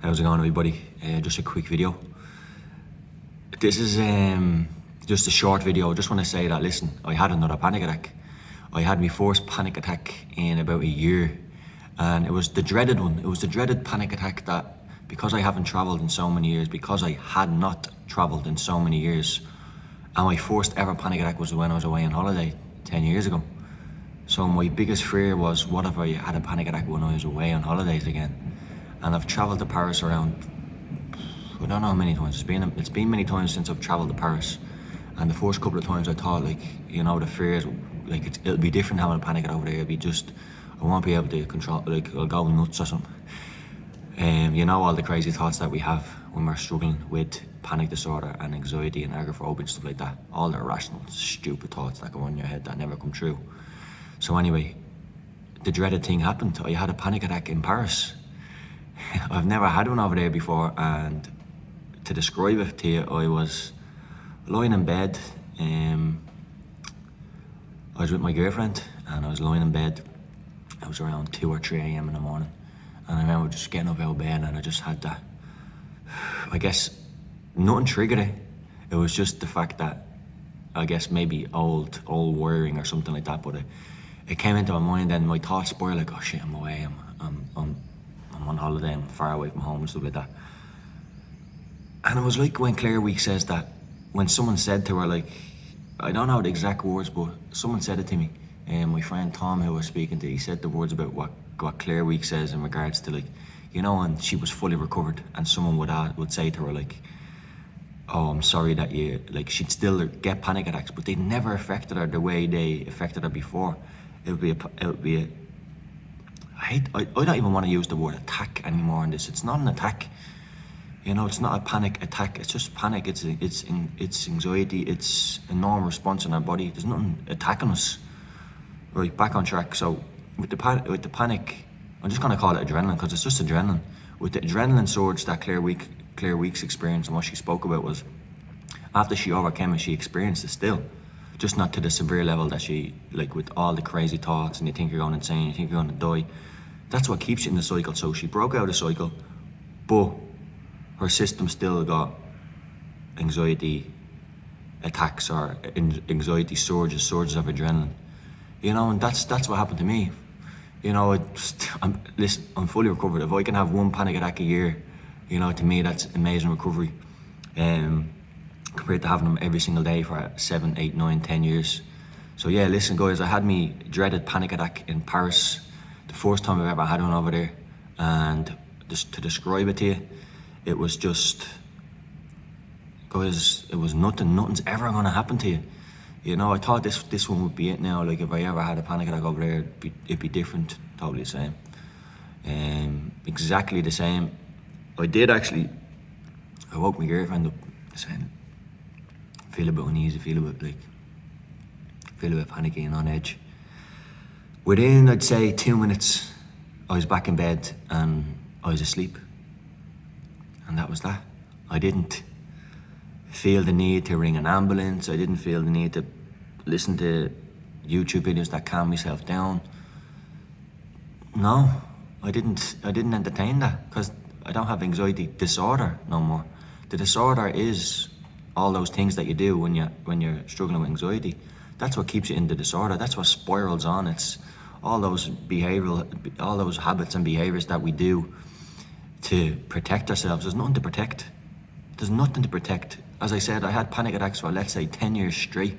How's it going, everybody? Just a quick video. This is just a short video. I just want to say that, listen, I had another panic attack. I had my first panic attack in about a year, and it was the dreaded one. It was the dreaded panic attack that, because I haven't travelled in so many years, because I had not travelled in so many years, and my first ever panic attack was when I was away on holiday 10 years ago. So my biggest fear was, what if I had a panic attack when I was away on holidays again? And I've travelled to Paris around, I don't know how many times. It's been many times since I've travelled to Paris. And the first couple of times I thought, like, you know, the fears, like, it'll be different having a panic attack over there. It'll be just, I won't be able to control, like, I'll go nuts or something. You know, all the crazy thoughts that we have when we're struggling with panic disorder and anxiety and agoraphobia and stuff like that. All the irrational, stupid thoughts that go on in your head that never come true. So anyway, the dreaded thing happened. I had a panic attack in Paris. I've never had one over there before, and to describe it to you, I was lying in bed. I was with my girlfriend, and I was lying in bed. It was around 2 or 3 a.m. in the morning, and I remember just getting up out of bed, and I just had that, I guess, nothing triggered it. It was just the fact that, I guess, maybe old wiring or something like that, but it came into my mind, and my thoughts spiraled like, oh shit, I'm away, I'm on holiday, I'm far away from home and stuff like that. And it was like when Claire Week says that, when someone said to her, like, I don't know the exact words, but someone said it to me, and my friend Tom, who I was speaking to, he said the words about what Claire Week says in regards to, like, you know, and she was fully recovered, and someone would say to her, like, oh, I'm sorry that you, like, she'd still get panic attacks, but they never affected her the way they affected her before. It would be a I don't even want to use the word attack anymore in this. It's not an attack. You know, it's not a panic attack. It's just panic. It's anxiety. It's a normal response in our body. There's nothing attacking us. Right, back on track. So with the panic, I'm just gonna call it adrenaline because it's just adrenaline. With the adrenaline surge that Claire Week's experience and what she spoke about was, after she overcame it, she experienced it still. Just not to the severe level that she, like, with all the crazy thoughts and you think you're going insane, you think you're going to die. That's what keeps you in the cycle. So she broke out of the cycle, but her system still got anxiety attacks or anxiety surges of adrenaline. You know, and that's what happened to me. You know, listen, I'm fully recovered. If I can have one panic attack a year, you know, to me that's amazing recovery. Compared to having them every single day for 7, 8, 9, 10 years. So yeah, listen guys, I had me dreaded panic attack in Paris, the first time I've ever had one over there, and just to describe it to you, it was just, guys, it was nothing's ever gonna happen to you. You know, I thought this one would be it now, like if I ever had a panic attack over there, it'd be different, totally the same. Exactly the same. I woke my girlfriend up saying, feel a bit uneasy, feel a bit panicky and on edge. Within, I'd say, 2 minutes, I was back in bed and I was asleep. And that was that. I didn't feel the need to ring an ambulance. I didn't feel the need to listen to YouTube videos that calm myself down. No, I didn't entertain that because I don't have anxiety disorder no more. The disorder is all those things that you do when you're struggling with anxiety. That's what keeps you in the disorder. That's what spirals on. It's all those habits and behaviors that we do to protect ourselves. There's nothing to protect. There's nothing to protect. As I said, I had panic attacks for, let's say, 10 years straight.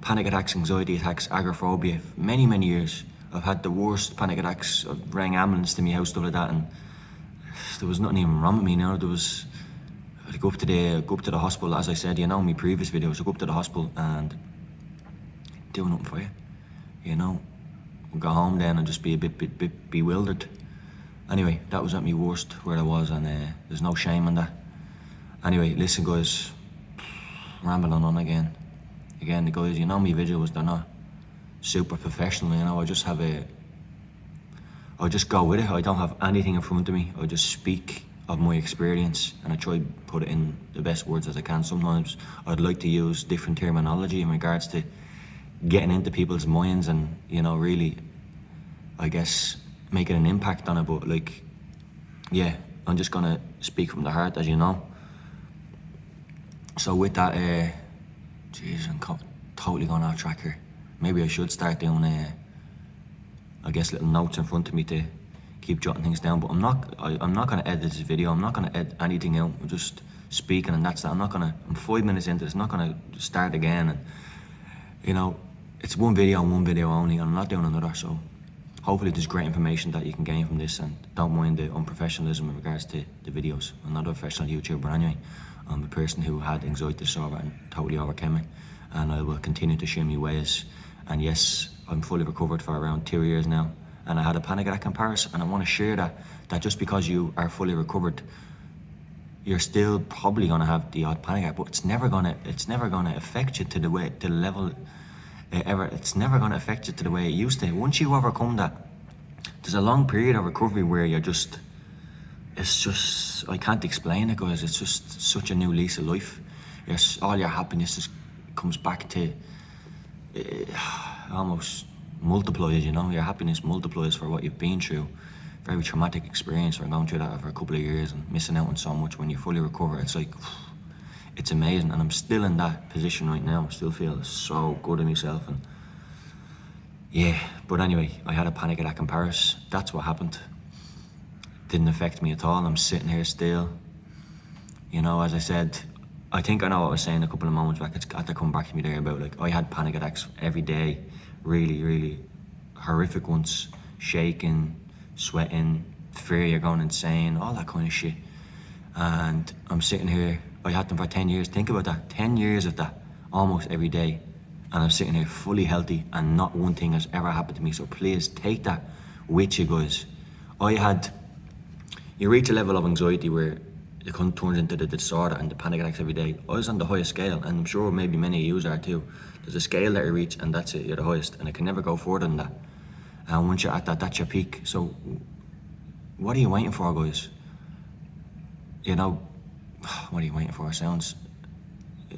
Panic attacks, anxiety attacks, agoraphobia, many years. I've had the worst panic attacks. I've rang ambulance to my house, stuff like that, and there was nothing even wrong with me. You know, I'd go up to the hospital, as I said, you know, in my previous videos, I go up to the hospital and do nothing for you. You know, we'll go home then and just be a bit bewildered. Anyway, that was at my worst where I was, and there's no shame in that. Anyway, listen guys, rambling on again. Again, the guys, you know, my videos, they're not super professional, you know, I just go with it. I don't have anything in front of me. I just speak of my experience and I try to put it in the best words as I can. Sometimes I'd like to use different terminology in regards to getting into people's minds and, you know, really, I guess, making an impact on it. But like, yeah, I'm just gonna speak from the heart, as you know. So with that, jeez, I'm totally going off track here. Maybe I should start doing, I guess, little notes in front of me to keep jotting things down. But I'm not gonna edit this video. I'm not gonna edit anything out. I'm just speaking, and that's that. I'm 5 minutes into this. I'm not gonna start again. And you know, it's one video and one video only, and I'm not doing another. So hopefully there's great information that you can gain from this, and don't mind the unprofessionalism in regards to the videos. I'm not a professional YouTuber anyway. I'm a person who had anxiety disorder and totally overcame it, and I will continue to share my ways. And yes, I'm fully recovered for around 2 years now, and I had a panic attack in Paris, and I want to share that just because you are fully recovered, you're still probably gonna have the odd panic attack, but it's never gonna affect you to the level it's never gonna affect you to the way it used to. Once you overcome that, there's a long period of recovery where it's just, I can't explain it, guys. It's just such a new lease of life. Yes, all your happiness just comes back to almost multiplies, you know. Your happiness multiplies for what you've been through. Very traumatic experience for going through that for a couple of years and missing out on so much. When you fully recover, it's like, it's amazing. And I'm still in that position right now. I still feel so good in myself. And yeah, but anyway, I had a panic attack in Paris. That's what happened. Didn't affect me at all. I'm sitting here still. You know, as I said, I think I know what I was saying a couple of moments back. It's got to come back to me there about, like, I had panic attacks every day. Really, really horrific ones. Shaking, sweating, fear you're going insane, all that kind of shit. And I'm sitting here, I had them for 10 years. Think about that, 10 years of that, almost every day. And I'm sitting here fully healthy and not one thing has ever happened to me. So please take that with you, guys. You reach a level of anxiety where it turns into the disorder and the panic attacks every day. I was on the highest scale, and I'm sure maybe many of you are too. There's a scale that you reach, and that's it, you're the highest, and it can never go further than that. And once you're at that, that's your peak. So what are you waiting for, guys? You know, what are you waiting for? It sounds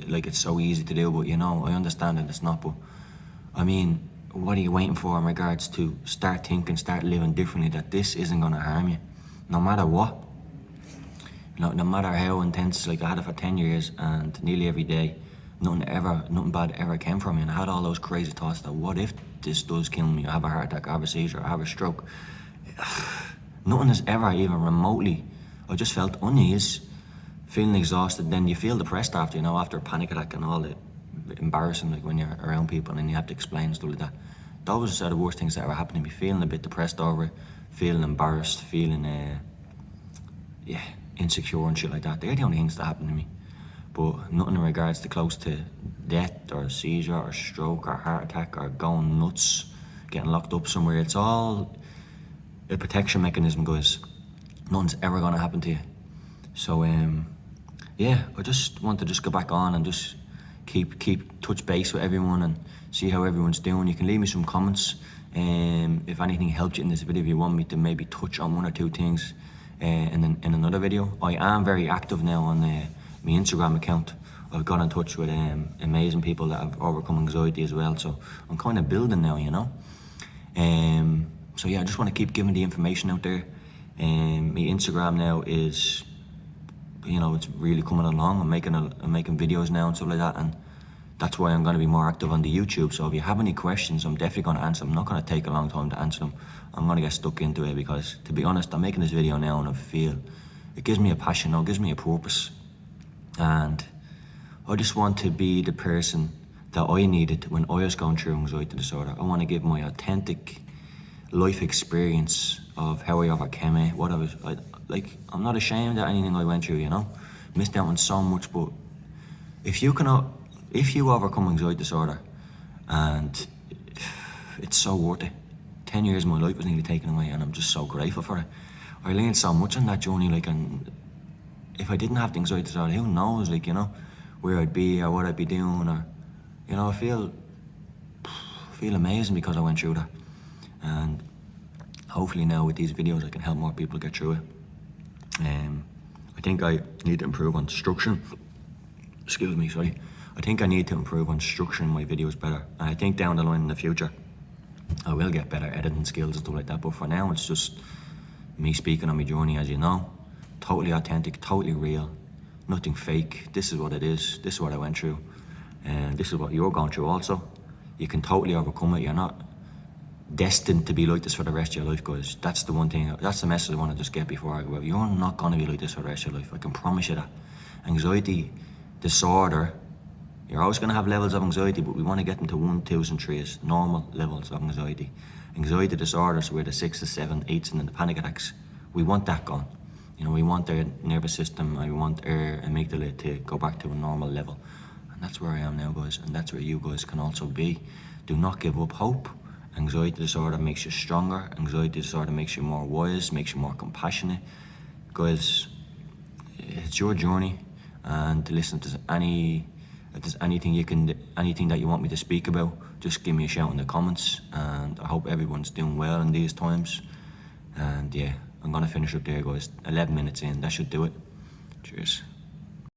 like it's so easy to do, but you know, I understand that it's not. But I mean, what are you waiting for in regards to start thinking, start living differently, that this isn't gonna harm you, no matter what? No matter how intense, like I had it for 10 years and nearly every day, nothing bad ever came from me. And I had all those crazy thoughts that what if this does kill me? I have a heart attack, I have a seizure, I have a stroke. Nothing has ever even remotely, I just felt unease, feeling exhausted. Then you feel depressed after, you know, after a panic attack and all the embarrassing, like when you're around people and then you have to explain stuff like that. Those are the worst things that ever happened to me. Feeling a bit depressed over it, feeling embarrassed, feeling insecure and shit like that. They're the only things that happen to me. But nothing in regards to close to death or seizure or stroke or heart attack or going nuts, getting locked up somewhere. It's all a protection mechanism, guys. Nothing's ever gonna happen to you. So yeah, I just want to just go back on and just keep touch base with everyone and see how everyone's doing. You can leave me some comments if anything helped you in this video, if you want me to maybe touch on one or two things in another video. I am very active now on my Instagram account. I've got in touch with amazing people that have overcome anxiety as well, so I'm kind of building now, you know. So yeah, I just want to keep giving the information out there. My Instagram now is, you know, it's really coming along. I'm making videos now and stuff like that, and that's why I'm going to be more active on the YouTube. So if you have any questions, I'm definitely going to answer them. I'm not going to take a long time to answer them. I'm going to get stuck into it because, to be honest, I'm making this video now and I feel it gives me a passion, it gives me a purpose. And I just want to be the person that I needed when I was going through anxiety disorder. I want to give my authentic life experience of how I overcame it, what I'm not ashamed of anything I went through, you know. Missed out on so much, but if you overcome anxiety disorder, and it's so worth it. 10 years of my life was nearly taken away, and I'm just so grateful for it. I learned so much on that journey, like, and if I didn't have the anxiety disorder, who knows, like, you know, where I'd be or what I'd be doing, or, you know, I feel amazing because I went through that. And hopefully now with these videos I can help more people get through it. I think I need to improve on structure. Excuse me, sorry. I think I need to improve on structuring my videos better. And I think down the line in the future, I will get better editing skills and stuff like that. But for now, it's just me speaking on my journey, as you know. totally authentic, totally real, nothing fake. This is what it is. This is what I went through, and this is what you're going through also. You can totally overcome it. You're not destined to be like this for the rest of your life, guys. That's the one thing, that's the message I want to just get before I go out. You're not going to be like this for the rest of your life. I can promise you that. Anxiety disorder, you're always going to have levels of anxiety, but we want to get them to 1, 2s and 3s, normal levels of anxiety. Anxiety disorders where the 6s, 7s, 8s and then the panic attacks, we want that gone. You know, we want their nervous system, we want our amygdala to go back to a normal level. And that's where I am now, guys, and that's where you guys can also be. Do not give up hope. Anxiety disorder makes you stronger. Anxiety disorder makes you more wise, makes you more compassionate. Guys, it's your journey, and listen, if there's anything that you want me to speak about, just give me a shout in the comments, and I hope everyone's doing well in these times. And yeah, I'm gonna finish up there, guys. 11 minutes in, that should do it. Cheers.